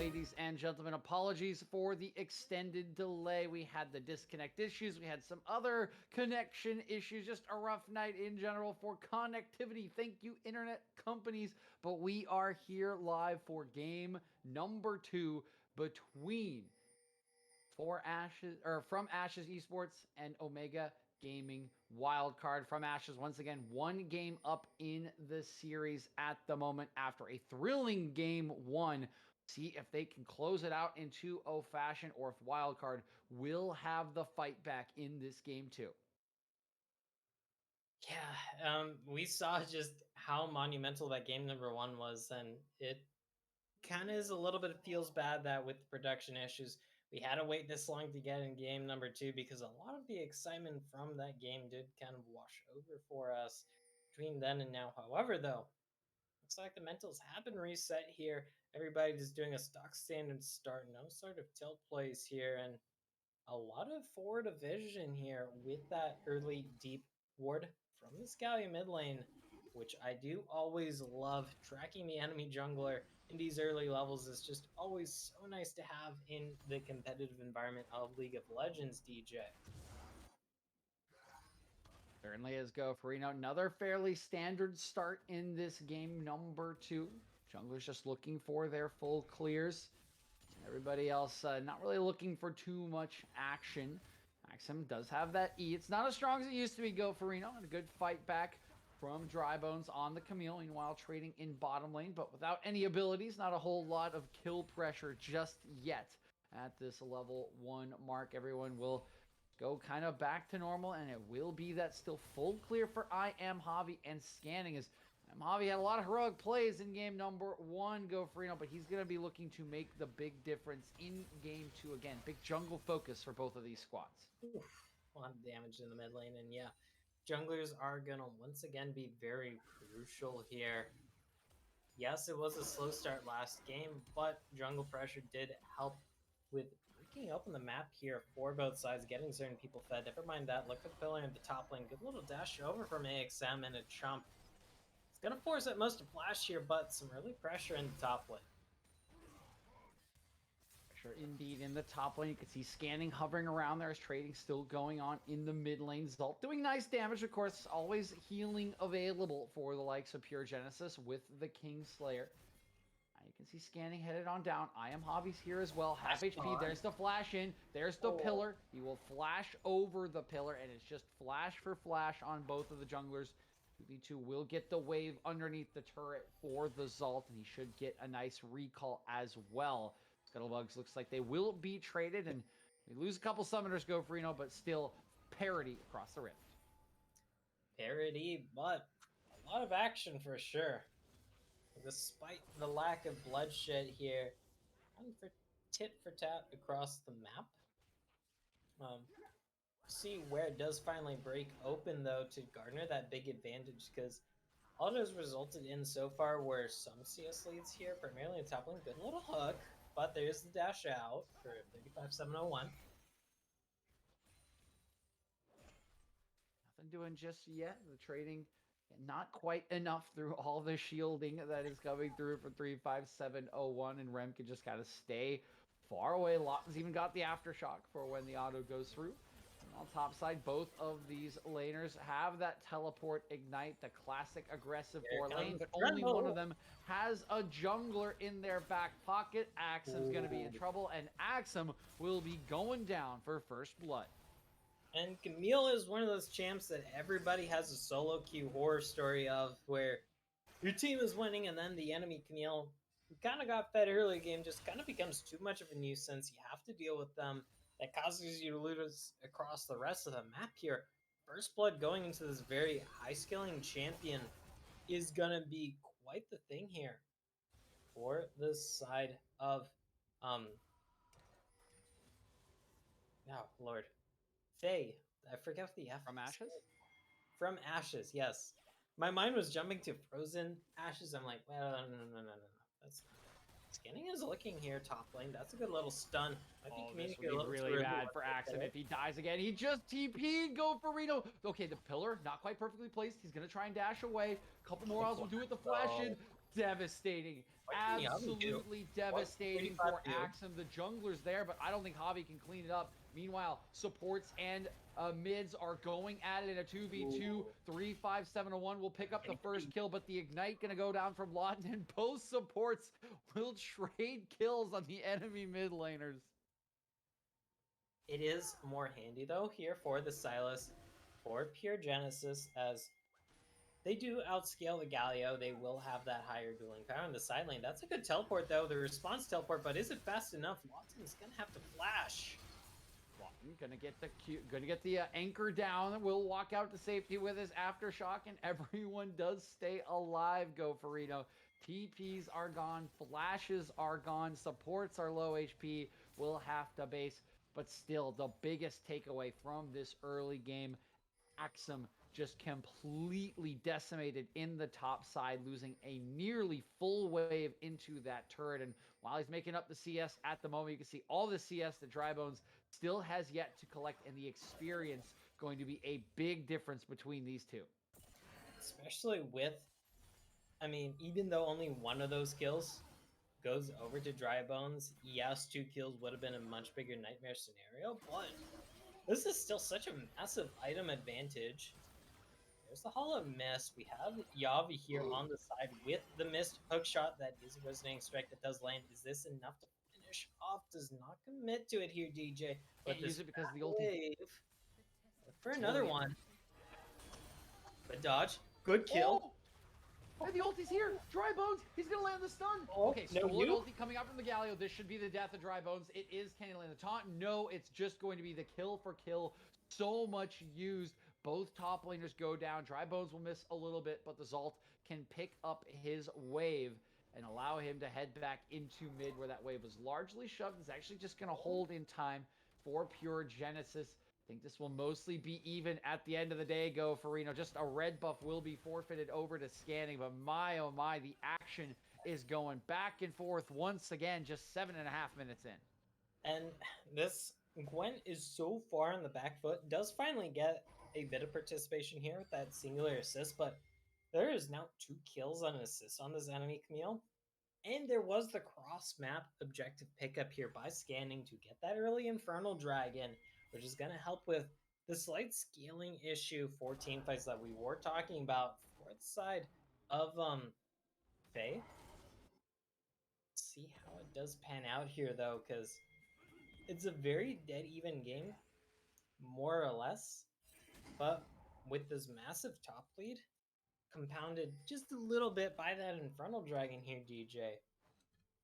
ladies and gentlemen. Apologies for the extended delay. We had the disconnect issues. We had some other connection issues. Just a rough night in general for connectivity. Thank you, internet companies. But we are here live for game number 2 between from Ashe's Esports and Omega Gaming Wildcard. From Ashe's, once again, 1 game up in the series at the moment after a thrilling game 1. See if they can close it out in 2-0 fashion, or if Wildcard will have the fight back in this game 2. Yeah, we saw just how monumental that game number 1 was, and it kind of is a little bit feels bad that with the production issues, we had to wait this long to get in game number 2, because a lot of the excitement from that game did kind of wash over for us between then and now. However, though, looks like the mentals have been reset here. Everybody just doing a stock standard start, no sort of tilt plays here, and a lot of forward vision here with that early deep ward from the Scallion mid lane, which I do always love. Tracking the enemy jungler in these early levels is just always so nice to have in the competitive environment of League of Legends, DJ. Certainly is Go Farino. Another fairly standard start in this game number 2. Junglers just looking for their full clears. Everybody else not really looking for too much action. Maxim does have that E. It's not as strong as it used to be, Go Farino. And a good fight back from Drybones on the Camille, meanwhile trading in bottom lane, but without any abilities. Not a whole lot of kill pressure just yet at this level 1 mark. Everyone will go kind of back to normal, and it will be that still full clear for I Am Javi, and scanning is Javi had a lot of heroic plays in game number 1, Go Farino, but he's going to be looking to make the big difference in game 2 again. Big jungle focus for both of these squads. Oof, a lot of damage in the mid lane, and yeah, junglers are going to once again be very crucial here. Yes, it was a slow start last game, but jungle pressure did help with breaking open the map here for both sides, getting certain people fed. Never mind that. Look at the pillar in the top lane. Good little dash over from AXM and a chump. It's going to force at most a flash here, but some early pressure in the top lane. Pressure indeed in the top lane. You can see scanning hovering around there as trading still going on in the mid lane. Zult doing nice damage, of course. Always healing available for the likes of Pure Genesis with the Kingslayer. You can see scanning headed on down. I Am Javi's here as well. Half HP. There's the flash in. There's the pillar. He will flash over the pillar, and it's just flash for flash on both of the junglers. 2v2 will get the wave underneath the turret for the Zalt, and he should get a nice recall as well. Scuttlebugs looks like they will be traded, and we lose a couple summoners, Go Farino, but still parity across the rift. Parity, but a lot of action for sure. Despite the lack of bloodshed here, and for tit for tat across the map. See where it does finally break open, though, to garner that big advantage, because all it has resulted in so far were some CS leads here, primarily in top lane. Good little hook, but there's the dash out for 35-701. Nothing doing just yet. The trading not quite enough through all the shielding that is coming through for 35701, and Rem can just kind of stay far away. Lawton's even got the aftershock for when the auto goes through. And on top side, both of these laners have that teleport ignite, the classic aggressive 4 lane, but only one of them has a jungler in their back pocket. Axum's going to be in trouble, and Axum will be going down for first blood. And Camille is one of those champs that everybody has a solo queue horror story of, where your team is winning and then the enemy Camille, who kind of got fed early game, just kind of becomes too much of a nuisance. You have to deal with them. That causes you to lose across the rest of the map here. First blood going into this very high scaling champion is going to be quite the thing here for the side of oh Lord. Faye. I forget the F. From Ashes? From Ashes, yes. My mind was jumping to Frozen Ashes. I'm like, well, no. That's scanning is looking here, top lane. That's a good little stun. This would be really bad for Axum if he dies again. He just TP'd, Go Farino. Okay, the pillar, not quite perfectly placed. He's going to try and dash away. A couple more else will do it. The flash in. devastating. What can Yavi do? Absolutely devastating 145 for view. Axum. The jungler's there, but I don't think Javi can clean it up. Meanwhile, supports and mids are going at it in a 2v2. Ooh. 3-5-7-1 will pick up the first kill, but the Ignite going to go down from Lawton, and both supports will trade kills on the enemy mid laners. It is more handy, though, here for the Silas, for Pure Genesis, as they do outscale the Galio. They will have that higher dueling power in the side lane. That's a good teleport, though, the response teleport, but is it fast enough? Watson's going to have to flash. Gonna get the anchor down. Will walk out to safety with his aftershock, and everyone does stay alive. Go Farino. TPs are gone, flashes are gone, supports are low HP. Will have to base, but still the biggest takeaway from this early game, Axum just completely decimated in the top side, losing a nearly full wave into that turret. And while he's making up the CS at the moment, you can see all the CS that Drybones still has yet to collect, and the experience going to be a big difference between these two. Especially with, I mean, even though only one of those kills goes over to Drybones, yes, 2 kills would have been a much bigger nightmare scenario, but this is still such a massive item advantage. There's the Hollow Mist. We have Yavi here on the side with the Mist hook shot that is a Resonating Strike that does land. Is this enough to finish off? Does not commit to it here, DJ. But Can't use it because of the ulti. wave for another one. But dodge. Good kill. Oh! And the ulti's here. Drybones. He's going to land the stun. Oh, okay, no, stolen ulti coming out from the Galio. This should be the death of Drybones. It is. Can he land the taunt? No, it's just going to be the kill for kill. So much used. Both top laners go down. Drybones will miss a little bit, but the Zalt can pick up his wave and allow him to head back into mid where that wave was largely shoved. It's actually just going to hold in time for Pure Genesis. I think this will mostly be even at the end of the day. Go Farino. Just a red buff will be forfeited over to scanning, but my oh my, the action is going back and forth once again, just 7.5 minutes in. And this Gwent is so far on the back foot, does finally get a bit of participation here with that singular assist, but there is now 2 kills on an assist on this enemy Camille. And there was the cross-map objective pickup here by scanning to get that early Infernal Dragon, which is going to help with the slight scaling issue for teamfights that we were talking about for the side of Faye. Let's see how it does pan out here, though, because it's a very dead even game, more or less. But with this massive top lead, compounded just a little bit by that Infernal Dragon here, DJ,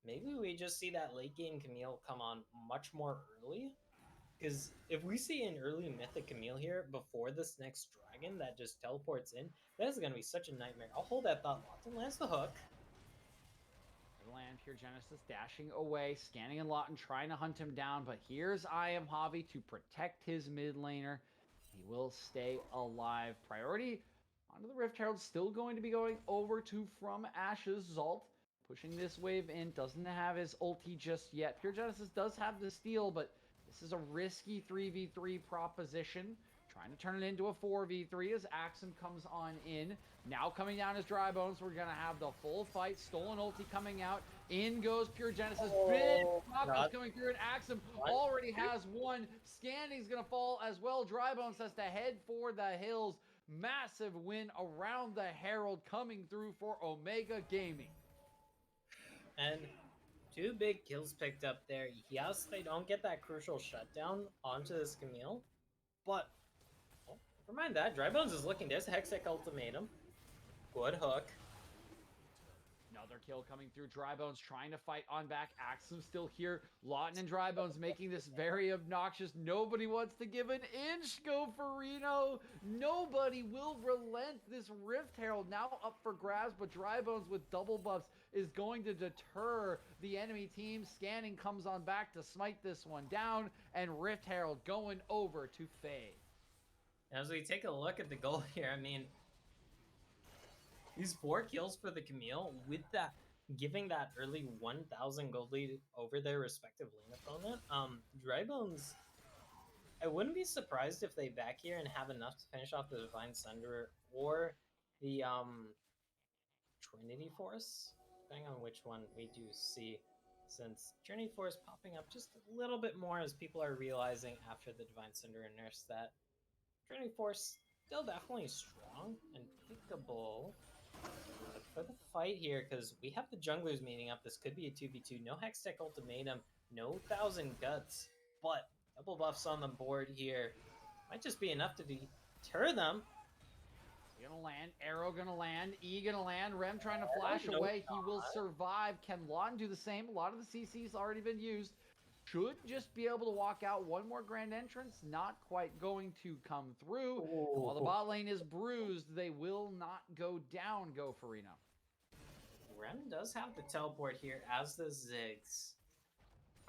maybe we just see that late game Camille come on much more early. Because if we see an early Mythic Camille here before this next dragon that just teleports in, that is going to be such a nightmare. I'll hold that thought. Lawton lands the hook. Land Pure Genesis dashing away, scanning and Lawton trying to hunt him down, but here's I Am Javi to protect his mid laner. He will stay alive. Priority onto the Rift Herald, still going to be going over to from Ashe's Zalt. Pushing this wave in, doesn't have his ulti just yet. Pure Genesis does have the steal, but this is a risky 3v3 proposition. Trying to turn it into a 4v3 as Axum comes on in. Now coming down as Drybones, we're going to have the full fight. Stolen ulti coming out. In goes Pure Genesis. Big Knockers coming through, and Axum already has one. Scanning's going to fall as well. Drybones has to head for the hills. Massive win around the Herald coming through for Omega Gaming. And 2 big kills picked up there. Yes, they don't get that crucial shutdown onto this Camille, but never mind that. Drybones is looking. There's a Hextech Ultimatum. Good hook. Another kill coming through. Drybones trying to fight on back. Axum still here. Lawton and Drybones making this very obnoxious. Nobody wants to give an inch. Go Farino. Nobody will relent. This Rift Herald now up for grabs, but Drybones with double buffs is going to deter the enemy team. Scanning comes on back to smite this one down, and Rift Herald going over to Faye. As we take a look at the goal here, I mean, these 4 kills for the Camille with that, giving that early 1,000 gold lead over their respective lane opponent. Drybones, I wouldn't be surprised if they back here and have enough to finish off the Divine Sunderer or the Trinity Force. depending on which one we do see, since Journey Force popping up just a little bit more as people are realizing after the Divine Cinder and Nurse that Journey Force still definitely strong and pickable. But for the fight here, because we have the junglers meeting up, this could be a 2v2. No Hextech Ultimatum, no 1,000 Guts, but double buffs on the board here. Might just be enough to deter them. Gonna land, arrow gonna land, E gonna land, Rem trying to flash away. He will survive. Can Lawton do the same? A lot of the CC's already been used. Should just be able to walk out. One more grand entrance, not quite going to come through. While the bot lane is bruised, they will not go down, Go Farino. Rem does have the teleport here as the Ziggs.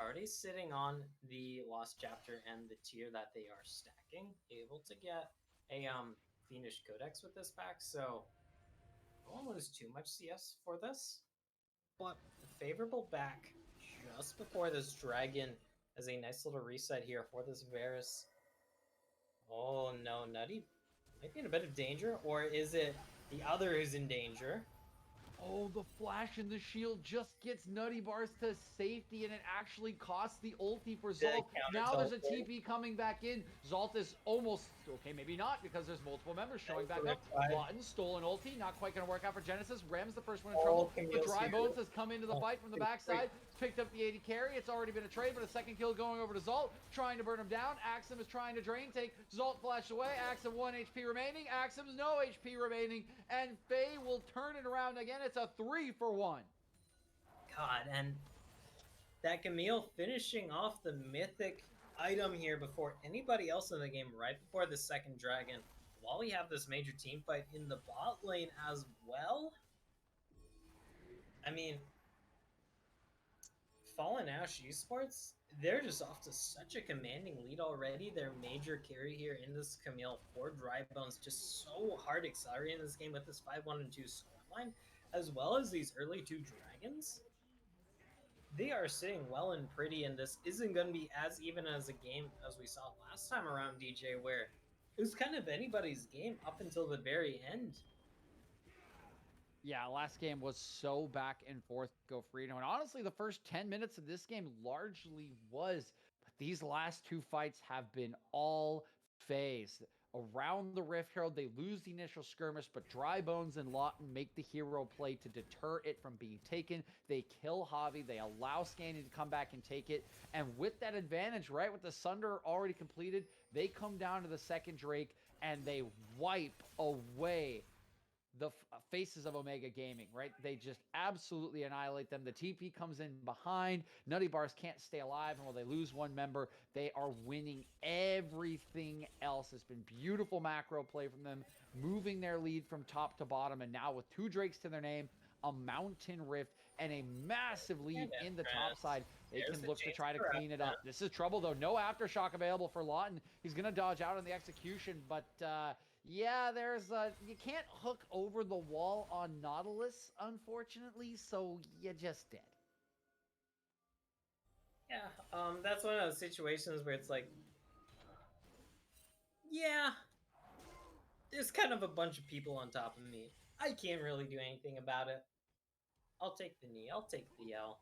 Already sitting on the Lost Chapter and the tier that they are stacking. Able to get a Fiendish Codex with this pack, so I won't lose too much CS for this. But a favorable back just before this Dragon as a nice little reset here for this Varus. Oh no, Nutty might be in a bit of danger, or is it the other who's in danger? Oh, the flash and the shield just gets Nutty Bars to safety, and it actually costs the ulti for Zalt. Now there's a TP coming back in. Zalt is almost, okay, maybe not, because there's multiple members showing back up. Lawton stole an ulti, not quite going to work out for Genesis. Rem's the first one in trouble. The Dry Bones has come into the fight from the backside, picked up the 80 carry. It's already been a trade, but a second kill going over to Zalt, trying to burn him down. Axum is trying to drain, take Zalt flash away. Axum 1 HP remaining. Axum's no HP remaining, and Faye will turn it around again. It's a 3-for-1. God, and that Camille finishing off the mythic item here before anybody else in the game, right before the second dragon, while we have this major team fight in the bot lane as well. I mean, Fallen Ashe Esports, they're just off to such a commanding lead already. Their major carry here in this Camille for Dry Bones, just so hard accelerating this game with this 5-1-2 scoreline, as well as these early 2 dragons. They are sitting well and pretty, and this isn't going to be as even as a game as we saw last time around, DJ, where it was kind of anybody's game up until the very end. Yeah, last game was so back and forth, Go Frito. And honestly, the first 10 minutes of this game largely was. But these last 2 fights have been all phase. Around the Rift Herald, they lose the initial skirmish, but Dry Bones and Lawton make the hero play to deter it from being taken. They kill Javi. They allow Scanning to come back and take it. And with that advantage, right, with the Sunder already completed, they come down to the second Drake, and they wipe away the faces of Omega Gaming, right? They just absolutely annihilate them. The TP comes in behind. Nutty Bars can't stay alive, and while they lose one member, they are winning everything else. It's been beautiful macro play from them, moving their lead from top to bottom, and now with 2 Drakes to their name, a Mountain Rift, and a massive lead in the top side, they can look to try to clean it up. This is trouble, though. No Aftershock available for Lawton. He's going to dodge out on the execution, but yeah, there's you can't hook over the wall on Nautilus, unfortunately, so you just did. Yeah, that's one of those situations where it's like, yeah, there's kind of a bunch of people on top of me. I can't really do anything about it. I'll take the knee. I'll take the L.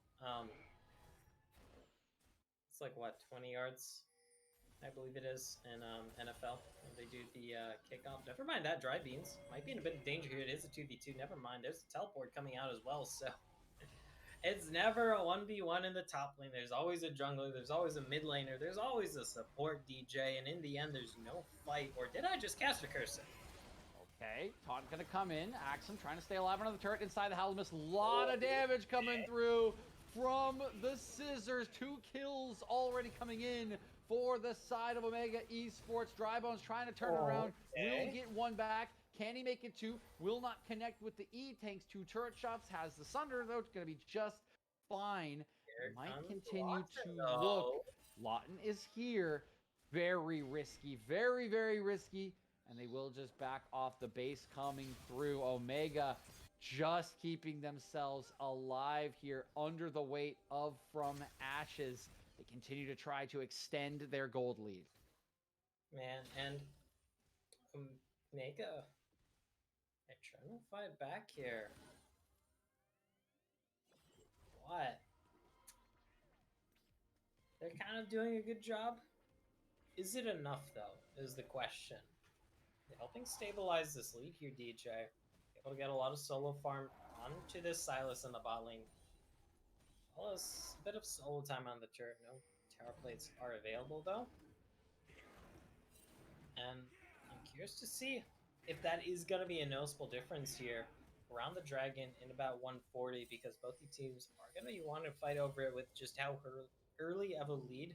It's like, what, 20 yards? I believe it is in NFL. They do the kickoff. Never mind that. Dry Beans might be in a bit of danger here. It is a 2v2. Never mind. There's a teleport coming out as well. So it's never a 1v1 in the top lane. There's always a jungler. There's always a mid laner. There's always a support DJ. And in the end, there's no fight. Or did I just cast a cursor? Okay, Taunt gonna come in. Axum trying to stay alive under the turret inside the Halamus. Lot of damage coming through from the Scissors. 2 kills already coming in for the side of Omega Esports. Dry Bones trying to turn around. Will get 1 back. Can he make it 2? Will not connect with the E. Tanks 2 turret shots. Has the Sunder, though. It's going to be just fine. Might continue to look. Lawton is here. Very risky. Very, very risky. And they will just back off the base coming through. Omega just keeping themselves alive here under the weight of From Ashes. They continue to try to extend their gold lead. Man, and Omega, they're trying to fight back here. They're kind of doing a good job. Is it enough, though, is the question. They're helping stabilize this lead here, DJ. Able to get a lot of solo farm onto this Silas in the bot lane. Well, a bit of solo time on the turret. No tower plates are available, though. And I'm curious to see if that is going to be a noticeable difference here around the dragon in about 140, because both the teams are going to want to fight over it with just how early of a lead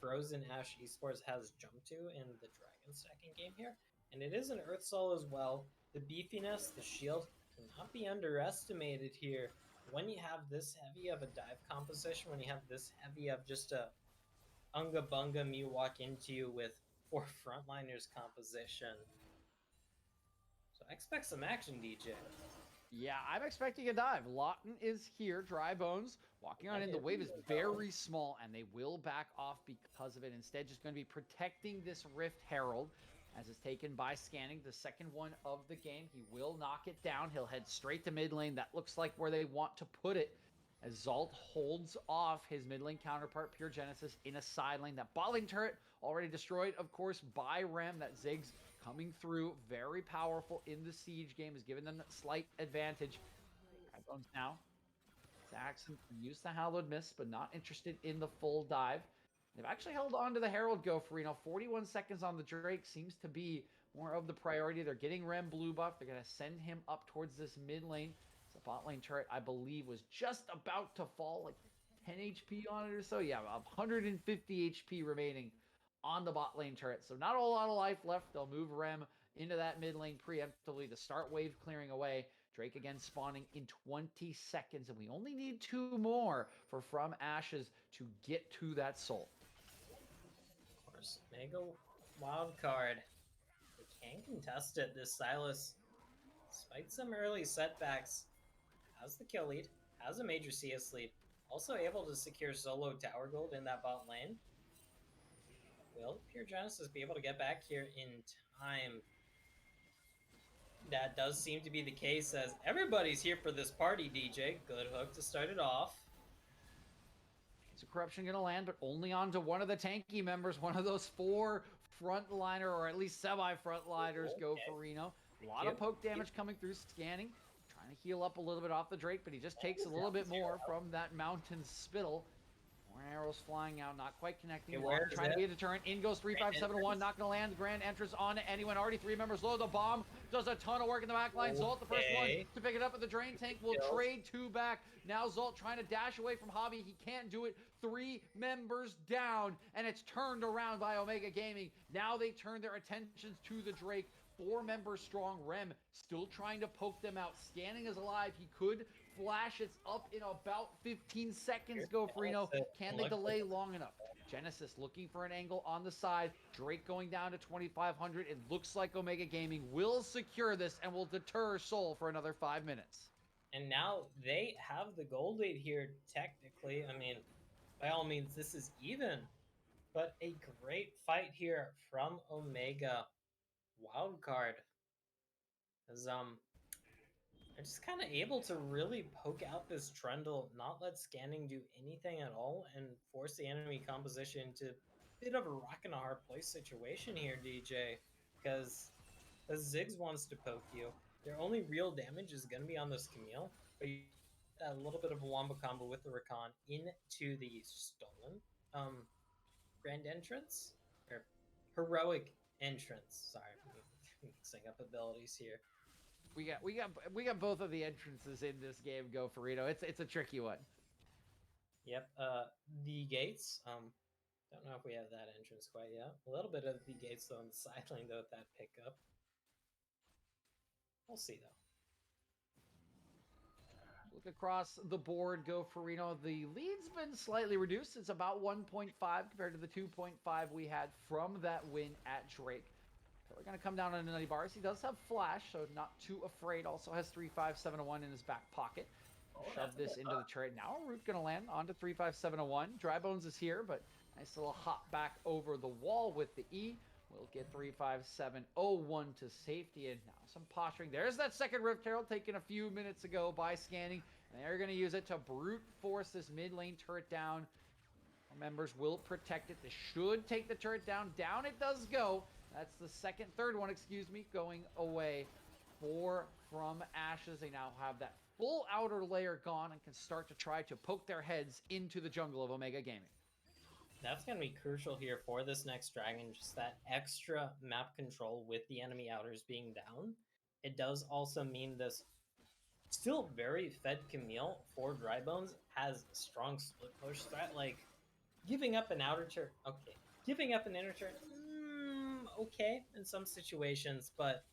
Frozen Ashe Esports has jumped to in the dragon stacking game here. And it is an Earth Soul as well. The beefiness, the shield, cannot be underestimated here. When you have this heavy of a dive composition, when you have this heavy of just a Unga Bunga me walk into you with 4 frontliners composition. So I expect some action, DJ. Yeah, I'm expecting a dive. Lawton is here. Dry Bones walking on in. The wave is very small, and they will back off because of it. Instead, just going to be protecting this Rift Herald, as is taken by Scanning, the second one of the game. He will knock it down. He'll head straight to mid lane. That looks like where they want to put it, as Zalt holds off his mid lane counterpart, Pure Genesis, in a side lane. That bot lane turret already destroyed, of course, by Rem. That Ziggs coming through, very powerful in the siege game, has given them a slight advantage. Bones now. Saxon used the Hallowed Mist, but not interested in the full dive. They've actually held on to the Herald Go for 41 seconds on the Drake seems to be more of the priority. They're getting Rem blue buff. They're going to send him up towards this mid lane. The bot lane turret, I believe, was just about to fall, like 10 HP on it or so. Yeah, 150 HP remaining on the bot lane turret. So not a lot of life left. They'll move Rem into that mid lane preemptively to start wave clearing away. Drake again spawning in 20 seconds, and we only need 2 more for From Ashes to get to that soul. Of course, Mega Wildcard. They can contest it. This Silas, despite some early setbacks, has the kill lead, has a major CS lead, also able to secure solo tower gold in that bot lane. Will Pure Genesis be able to get back here in time? That does seem to be the case, as everybody's here for this party, DJ. Good hook to start it off. Is a corruption going to land, but only onto one of the tanky members, one of those 4 frontliner, or at least semi-frontliners, go for Reno. A lot of poke damage coming through. Scanning, trying to heal up a little bit off the Drake, but he just takes a little bit more from that mountain spittle. More arrows flying out, not quite connecting. Trying to be a deterrent. In goes 3571, not going to land. Grand entrance on anyone. Already 3 members low. The bomb does a ton of work in the back line. Zolt, the first one to pick it up at the drain tank, will trade 2 back. Now Zolt trying to dash away from Hobby. He can't do it. 3 members down, and it's turned around by Omega Gaming. Now they turn their attentions to the Drake. 4 members strong. Rem still trying to poke them out. Scanning is alive. He could flash. It's up in about 15 seconds. Go for Reno. Can they delay long enough? Genesis looking for an angle on the side. Drake going down to 2,500. It looks like Omega Gaming will secure this and will deter Soul for another 5 minutes. And now they have the gold lead here, technically. I mean, by all means, this is even. But a great fight here from Omega. Wildcard. As they're just kind of able to really poke out this Trundle, not let Scanning do anything at all, and force the enemy composition into a bit of a rock and a hard place situation here, DJ. Because Ziggs wants to poke you. Their only real damage is going to be on this Camille, but you get a little bit of a wombo combo with the Rakan into the stolen grand entrance, or heroic entrance. Sorry, I'm mixing up abilities here. We got both of the entrances in this game. Go for Reno. It's a tricky one. Yep. The gates. Don't know if we have that entrance quite yet. A little bit of the gates though on the side lane though with that pickup. We'll see though. Look across the board, go for Reno. The lead's been slightly reduced. It's about 1.5 compared to the 2.5 we had from that win at Drake. We're going to come down on Nutty Bars. He does have Flash, so not too afraid. Also has 35701 in his back pocket. Shove this into the turret. Now a root going to land onto 35701. Dry Bones is here, but nice little hop back over the wall with the E. We'll get 35701 to safety, and now some posturing. There's that second Rift Herald taken a few minutes ago by Scanning, and they're going to use it to brute force this mid lane turret down. Members will protect it. This should take the turret down. Down it does go. That's the third one, excuse me, going away from Ashes. They now have that full outer layer gone and can start to try to poke their heads into the jungle of Omega Gaming. That's going to be crucial here for this next dragon, just that extra map control with the enemy outers being down. It does also mean this still very fed Camille for Dry Bones has strong split push threat. Like, giving up an outer turret, okay. Giving up an inner turret, okay, in some situations, but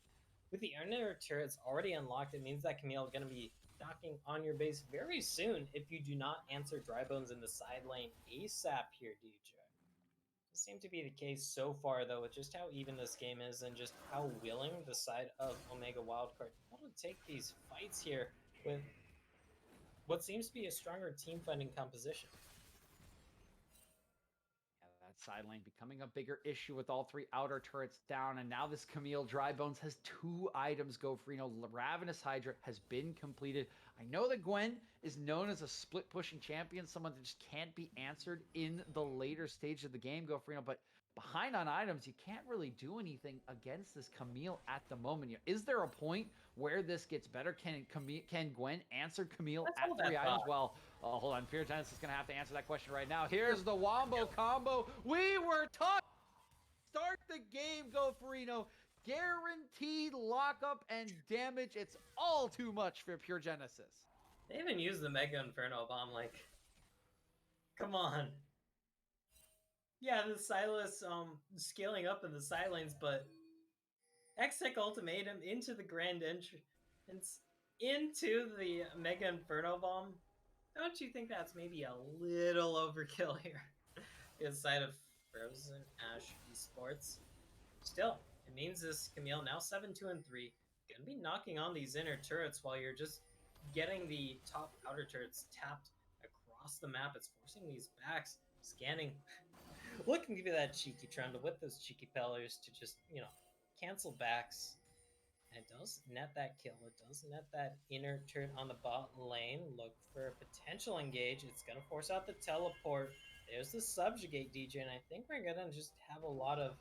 with the inner turrets already unlocked, it means that Camille is going to be knocking on your base very soon if you do not answer Dry Bones in the side lane ASAP here, DJ. Does seem to be the case so far, though, with just how even this game is and just how willing the side of Omega Wildcard will take these fights here with what seems to be a stronger team fighting composition. Side lane becoming a bigger issue with all 3 outer turrets down, and now this Camille Dry Bones has 2 items go for Ravenous Hydra has been completed. I know that Gwen is known as a split pushing champion, someone that just can't be answered in the later stage of the game, go for but behind on items, you can't really do anything against this Camille at the moment. Is there a point where this gets better? Can Gwen answer Camille at 3 items? Well, hold on. Fear Genesis is going to have to answer that question right now. Here's the Wombo combo. We were taught. Start the game, Go Farino. Guaranteed lockup and damage. It's all too much for Pure Genesis. They even used the Mega Inferno Bomb. Like, come on. Yeah, the Silas scaling up in the side lanes, but X-Tech Ultimatum into the Grand Entrance, into the Mega Inferno Bomb. Don't you think that's maybe a little overkill here? Inside of Frozen Ashe Esports. Still, it means this Camille now 7-2-3. Gonna be knocking on these inner turrets while you're just getting the top outer turrets tapped across the map. It's forcing these backs, scanning. Looking to give you that cheeky trundle with those cheeky pillars to just, cancel backs. And it does net that kill. It does net that inner turret on the bot lane. Look for a potential engage. It's going to force out the teleport. There's the subjugate, DJ, and I think we're going to just have a lot of...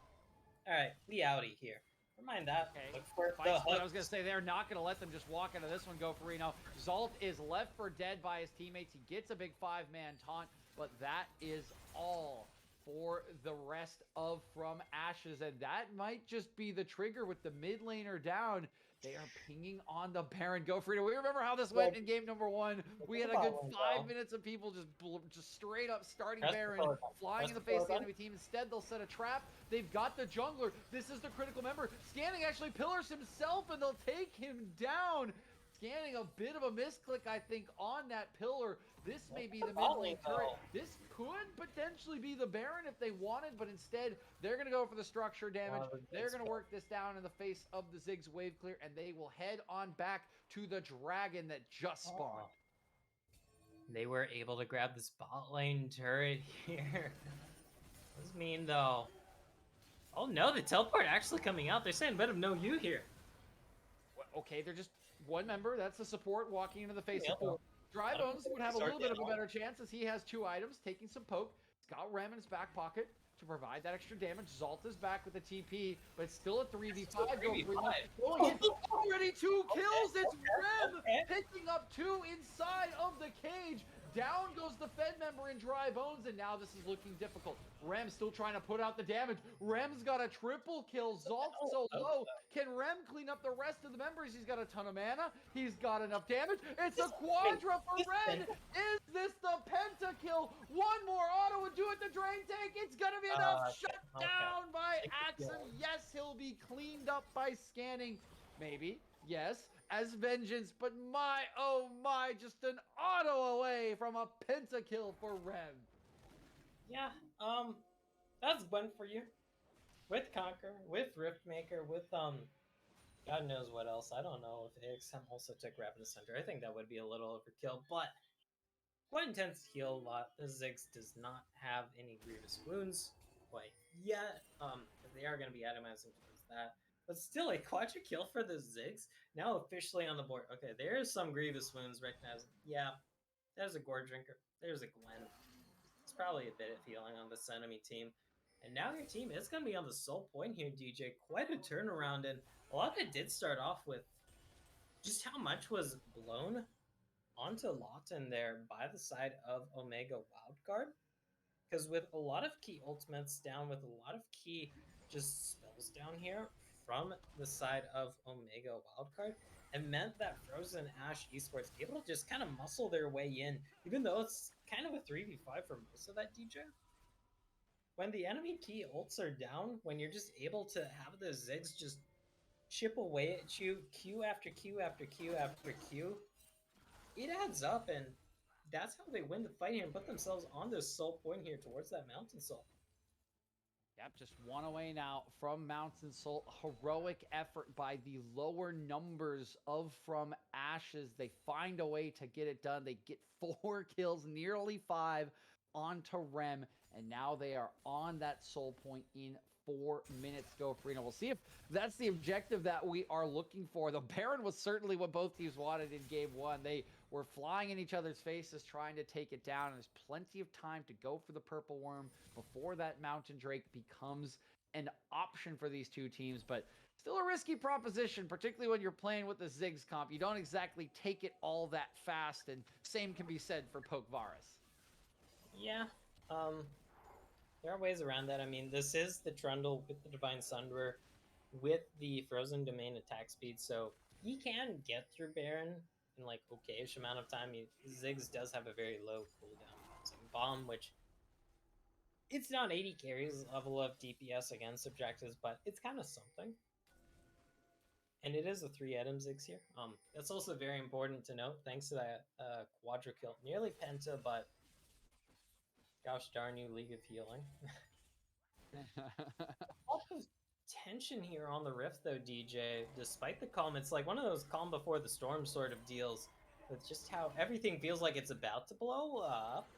All right, we outie here. Never mind that. Okay. Look for the I was going to say, they're not going to let them just walk into this one, Go Farino. Zalt is left for dead by his teammates. He gets a big 5-man taunt, but that is all for the rest of From Ashes, and that might just be the trigger with the mid laner down. They are pinging on the Baron. Go Frida. We remember how this went in game number 1. We had a good 5 minutes of people just straight up starting Baron, flying in the face of the enemy team. Instead, they'll set a trap. They've got the jungler. This is the critical member. Scanning actually pillars himself, and they'll take him down. Scanning a bit of a misclick, I think, on that pillar. This may be the mid lane turret. This could potentially be the Baron if they wanted, but instead, they're going to go for the structure damage. They're going to work this down in the face of the Ziggs wave clear, and they will head on back to the dragon that just spawned. They were able to grab this bot lane turret here. What does mean, though? Oh, no, the teleport actually coming out. They're saying, bet of no you here. Okay, they're just one member. That's the support walking into the face of 4. Dry Bones would have a little bit of a better chance as he has 2 items, taking some poke. He's got Rem in his back pocket to provide that extra damage. Zalt is back with the TP, but it's still a 3v5. Already 2 kills. It's Rem picking up 2 inside of the cage. Down goes the Fed member in Dry Bones, and now this is looking difficult. Rem still trying to put out the damage. Rem's got a triple kill. Zalt's so low. Can Rem clean up the rest of the members? He's got a ton of mana. He's got enough damage. It's a quadra for Ren. Is this the penta kill? One more auto would do it. The drain tank. It's going to be enough. Shut down by Axon. Yes, he'll be cleaned up by scanning. Maybe. Yes. As vengeance, but my, oh my, just an auto away from a pentakill for Rem. Yeah, that's one for you. With Conquer, with Riftmaker, with, God knows what else. I don't know if AXM also took Rapid Center. I think that would be a little overkill, but Gwen tends to heal a lot. The Ziggs does not have any grievous wounds quite yet. They are going to be atomizing towards that. But still, a quadra kill for the Ziggs, now officially on the board. Okay, there's some grievous wounds recognized. Yeah, there's a Gore Drinker. There's a Gwen. It's probably a bit of healing on this enemy team. And now your team is going to be on the sole point here, DJ. Quite a turnaround, and a lot of it did start off with just how much was blown onto Lawton there by the side of Omega Wildcard. Because with a lot of key ultimates down, with a lot of key just spells down here from the side of Omega Wildcard, it meant that Frozen Ashe Esports able to just kind of muscle their way in, even though it's kind of a 3v5 for most of that, DJ. When the enemy key ults are down, when you're just able to have the Ziggs just chip away at you, Q after Q after Q after Q, it adds up, and that's how they win the fight here and put themselves on this sole point here towards that Mountain Soul. Yep, just one away now from Mountain Soul. Heroic effort by the lower numbers of From Ashes. They find a way to get it done. They get 4 kills, nearly 5 onto Rem, and now they are on that soul point in 4 minutes go for Reno. We'll see if that's the objective that we are looking for. The Baron was certainly what both teams wanted in game 1. They were flying in each other's faces trying to take it down. There's plenty of time to go for the Purple Worm before that Mountain Drake becomes an option for these two teams, but still a risky proposition, particularly when you're playing with the Ziggs comp. You don't exactly take it all that fast, and same can be said for Pokevarus. Yeah, there are ways around that. I mean, this is the Trundle with the Divine Sunderer with the Frozen Domain attack speed, so he can get through Baron in like okayish amount of time. Ziggs does have a very low cooldown bomb, which it's not 80 carries level of DPS against objectives, but it's kind of something. And it is a 3-item Ziggs here. That's also very important to note, thanks to that quadra kill. Nearly penta, but gosh darn you, League of Healing. A lot of tension here on the Rift, though, DJ. Despite the calm, it's like one of those calm before the storm sort of deals, with just how everything feels like it's about to blow up.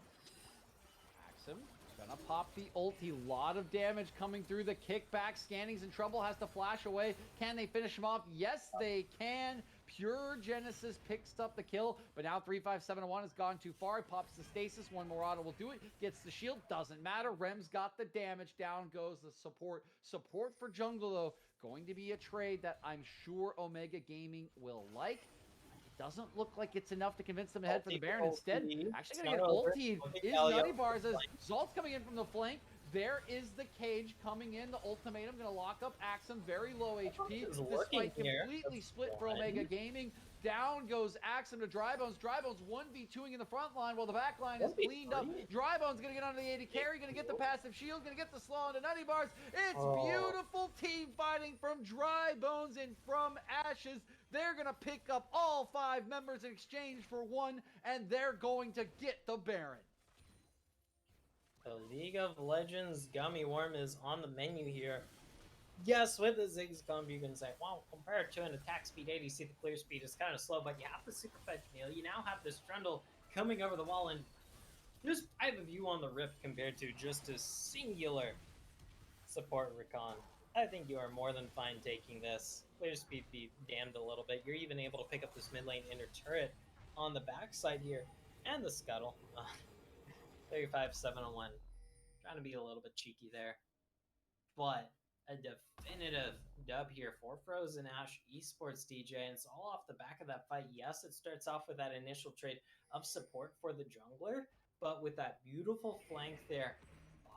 Axum gonna pop the ulti. Lot of damage coming through the kickback. Scanning's in trouble, has to flash away. Can they finish him off? Yes, they can. Pure Genesis picks up the kill, but now 3-5-7-1 has gone too far. Pops the stasis. One more auto will do it. Gets the shield. Doesn't matter. Rem's got the damage. Down goes the support. Support for jungle, though, going to be a trade that I'm sure Omega Gaming will like. It doesn't look like it's enough to convince them to head for the Baron. Instead, actually going to get ultied is Nutty Bars as Zalt's coming in from the flank. There is the cage coming in. The ultimatum going to lock up Axum. Very low HP. This fight completely split for Omega Gaming. Down goes Axum to Drybones. Drybones 1v2ing in the front line while the back line is cleaned up. Drybones going to get onto the AD carry. Going to get the passive shield. Going to get the slow onto Nutty Bars. It's beautiful team fighting from Drybones and From Ashes. They're going to pick up all 5 members in exchange for 1, and they're going to get the Baron. The League of Legends Gummy Worm is on the menu here. Yes, with the Ziggs comp, you can say, well, compared to an attack speed ADC, the clear speed is kind of slow, but you have the super fetch nail. You now have this Trundle coming over the wall, and there's 5 of you on the Rift compared to just a singular support Recon. I think you are more than fine taking this. Clear speed be damned a little bit. You're even able to pick up this mid lane inner turret on the backside here, and the scuttle. 35-7-1. Trying to be a little bit cheeky there. But a definitive dub here for Frozen Ashe Esports, DJ. And it's all off the back of that fight. Yes, it starts off with that initial trade of support for the jungler, but with that beautiful flank there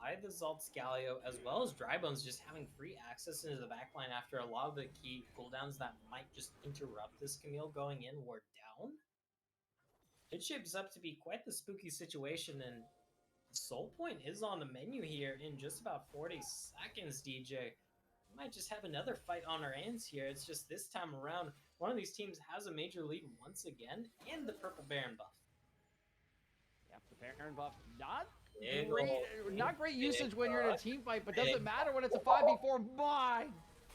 by the Zalt Scalio, as well as Drybones just having free access into the backline after a lot of the key cooldowns that might just interrupt this Camille going in were down. It shapes up to be quite the spooky situation, and Soul Point is on the menu here in just about 40 seconds, DJ. We might just have another fight on our hands here. It's just this time around, one of these teams has a major lead once again, and the Purple Baron buff. Yep, the Baron buff, not great usage when you're in a team fight, but doesn't matter when it's a 5v4. My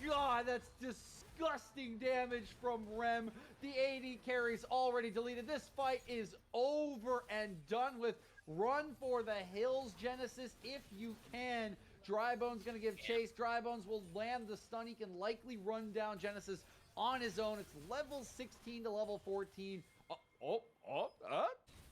God, that's disgusting damage from Rem. The AD carry's already deleted. This fight is over and done with. Run for the hills, Genesis, if you can. Drybone's going to give chase. Drybones will land the stun. He can likely run down Genesis on his own. It's level 16 to level 14.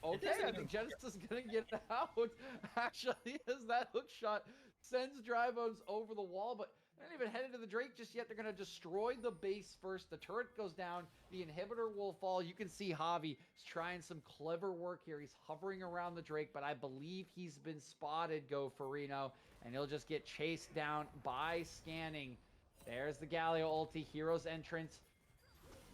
Okay, I think Genesis is going to get out. Actually, as that hook shot sends Dry Bones over the wall, but they're not even headed to the Drake just yet. They're going to destroy the base first. The turret goes down. The inhibitor will fall. You can see Javi is trying some clever work here. He's hovering around the Drake, but I believe he's been spotted, Go Farino, and he'll just get chased down by scanning. There's the Galio ulti, Hero's entrance.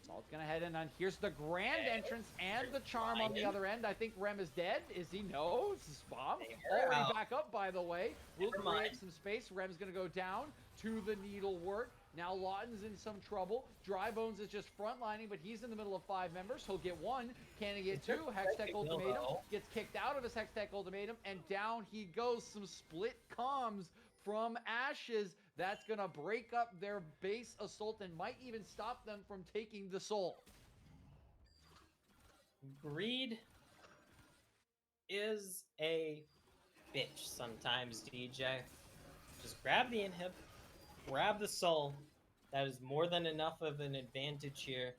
Salt's gonna head in on. Here's the grand entrance and the charm on the other end. I think Rem is dead. Is he? No. This is bomb. Already back up, by the way. We'll create some space. Rem's gonna go down to the needlework. Now Lawton's in some trouble. Dry Bones is just frontlining, but he's in the middle of 5 members. He'll get 1. Can he get 2? Hextech ultimatum. Gets kicked out of his Hextech ultimatum, and down he goes. Some split comms from Ashes. That's going to break up their base assault and might even stop them from taking the soul. Greed is a bitch sometimes, DJ. Just grab the inhib, grab the soul. That is more than enough of an advantage here.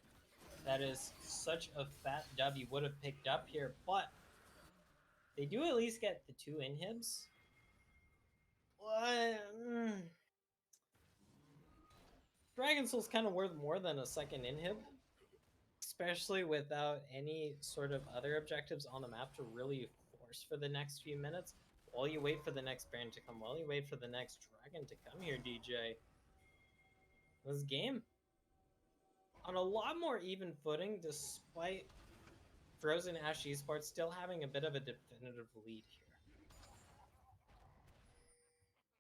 That is such a fat dub you would have picked up here, but they do at least get the 2 inhibs. Dragon Soul's kind of worth more than a second inhib, especially without any sort of other objectives on the map to really force for the next few minutes. While you wait for the next Baron to come, while you wait for the next Dragon to come here, DJ. This game on a lot more even footing, despite Frozen Ashe Esports still having a bit of a definitive lead here.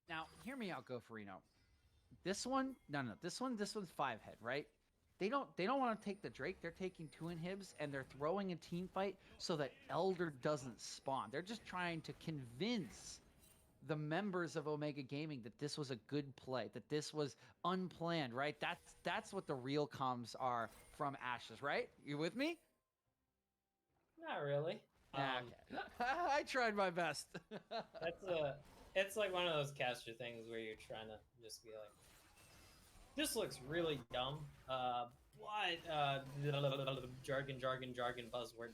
Now, hear me out, Go Farino. This one, this one's 5-head, right? They don't want to take the Drake. They're taking 2 inhibs, and they're throwing a team fight so that Elder doesn't spawn. They're just trying to convince the members of Omega Gaming that this was a good play, that this was unplanned, right? That's what the real comms are from Ashes, right? You with me? Not really. Okay. I tried my best. It's like one of those caster things where you're trying to just be like, this looks really dumb. Jargon, buzzword,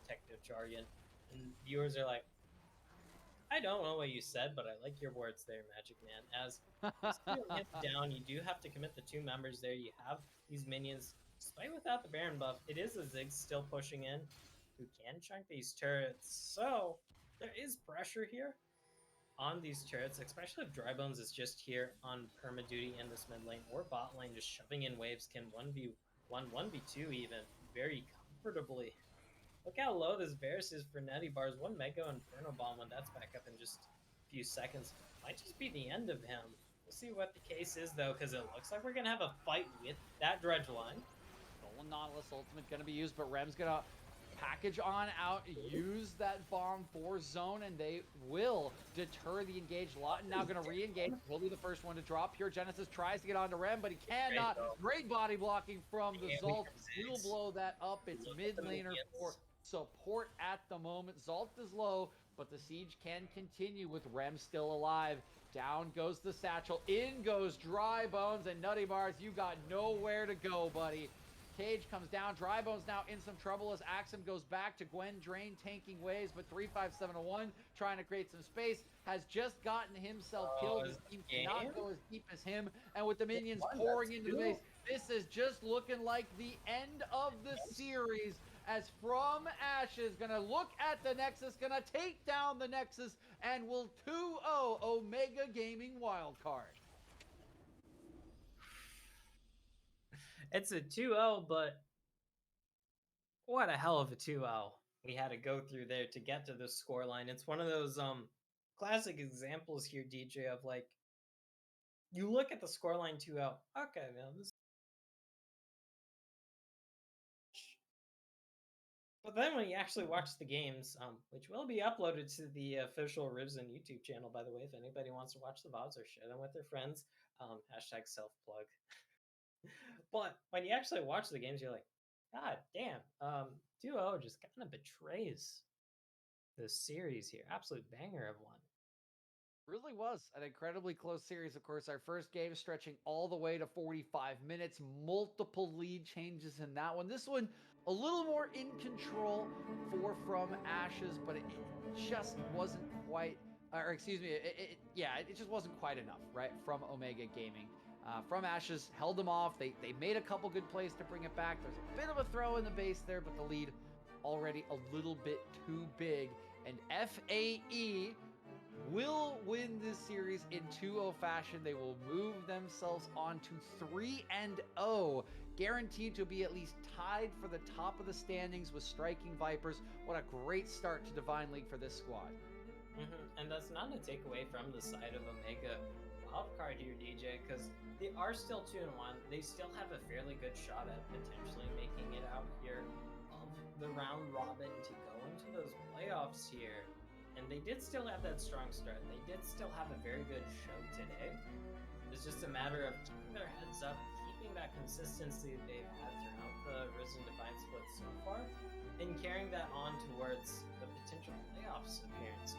techno jargon. And viewers are like, I don't know what you said, but I like your words there, Magic Man. As you hit down, you do have to commit the 2 members there. You have these minions, despite without the Baron buff, it is a Ziggs still pushing in, who can chunk these turrets. So there is pressure here on these turrets, especially if Dry Bones is just here on perma duty in this mid lane or bot lane, just shoving in waves, can 1v1, 1v2 even very comfortably. Look how low this Varus is for Netty Bars. 1 Mega Inferno Bomb when that's back up in just a few seconds. Might just be the end of him. We'll see what the case is, though, because it looks like we're going to have a fight with that Dredge line. Stolen Nautilus ultimate going to be used, but Rem's going to package on out, use that bomb for zone, and they will deter the engaged. Lawton now going to re-engage. He'll be the first one to drop. Pure Genesis tries to get onto Rem, but he cannot. Great body blocking from the Zalt. We'll blow that up. It's mid laner for support at the moment. Zalt is low, but the siege can continue with Rem still alive. Down goes the satchel. In goes Dry Bones, and Nutty Bars, you got nowhere to go, buddy. Cage comes down. Dry Bones now in some trouble as Axum goes back to Gwen Drain taking waves, but 35701 trying to create some space, has just gotten himself killed. His team cannot go as deep as him, and with the minions pouring into the base, this is just looking like the end of the series, as From Ashes gonna look at the Nexus, gonna take down the Nexus, and will 2-0 Omega Gaming Wildcard. It's a 2-0, but what a hell of a 2-0 we had to go through there to get to the scoreline. It's one of those classic examples here, DJ, of like, you look at the scoreline 2-0, okay, man, this. But then when you actually watch the games, which will be uploaded to the official Rivzen YouTube channel, by the way, if anybody wants to watch the VODs or share them with their friends, hashtag self-plug. But when you actually watch the games, you're like, God damn, 2-0 just kind of betrays the series here. Absolute banger of one. Really was an incredibly close series. Of course, our first game stretching all the way to 45 minutes, multiple lead changes in that one. This one a little more in control from Ashes, but it just wasn't quite, or excuse me, it just wasn't quite enough, right, from Omega Gaming. From Ashes, held them off. They made a couple good plays to bring it back. There's a bit of a throw in the base there, but the lead already a little bit too big. And FAE will win this series in 2-0 fashion. They will move themselves on to 3-0, guaranteed to be at least tied for the top of the standings with Striking Vipers. What a great start to Divine League for this squad. And that's not a takeaway from the side of Omega Wildcard here, DJ, because they are still 2-1. They still have a fairly good shot at potentially making it out here of the round robin to go into those playoffs here. And they did still have that strong start. They did still have a very good show today. It's just a matter of keeping their heads up, keeping that consistency they've had throughout the Risen Divine split so far, and carrying that on towards the potential playoffs appearance.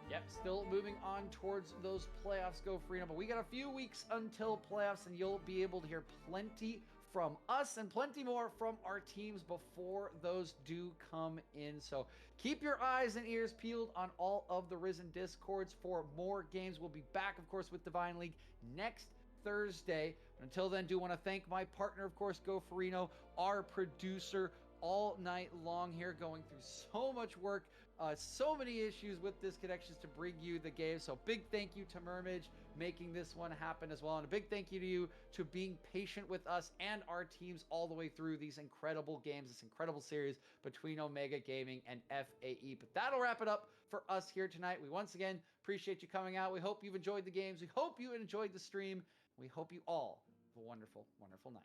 Yep, still moving on towards those playoffs, Go Farino. But we got a few weeks until playoffs, and you'll be able to hear plenty from us and plenty more from our teams before those do come in. So keep your eyes and ears peeled on all of the Risen Discords for more games. We'll be back, of course, with Divine League next Thursday. Until then, do want to thank my partner, of course, Go Farino, our producer, all night long here, going through so much work, so many issues with disconnections to bring you the game. So big thank you to Mermage making this one happen as well. And a big thank you to you to being patient with us and our teams all the way through these incredible games, this incredible series between Omega Gaming and FAE. But that'll wrap it up for us here tonight. We once again appreciate you coming out. We hope you've enjoyed the games. We hope you enjoyed the stream. We hope you all have a wonderful, wonderful night.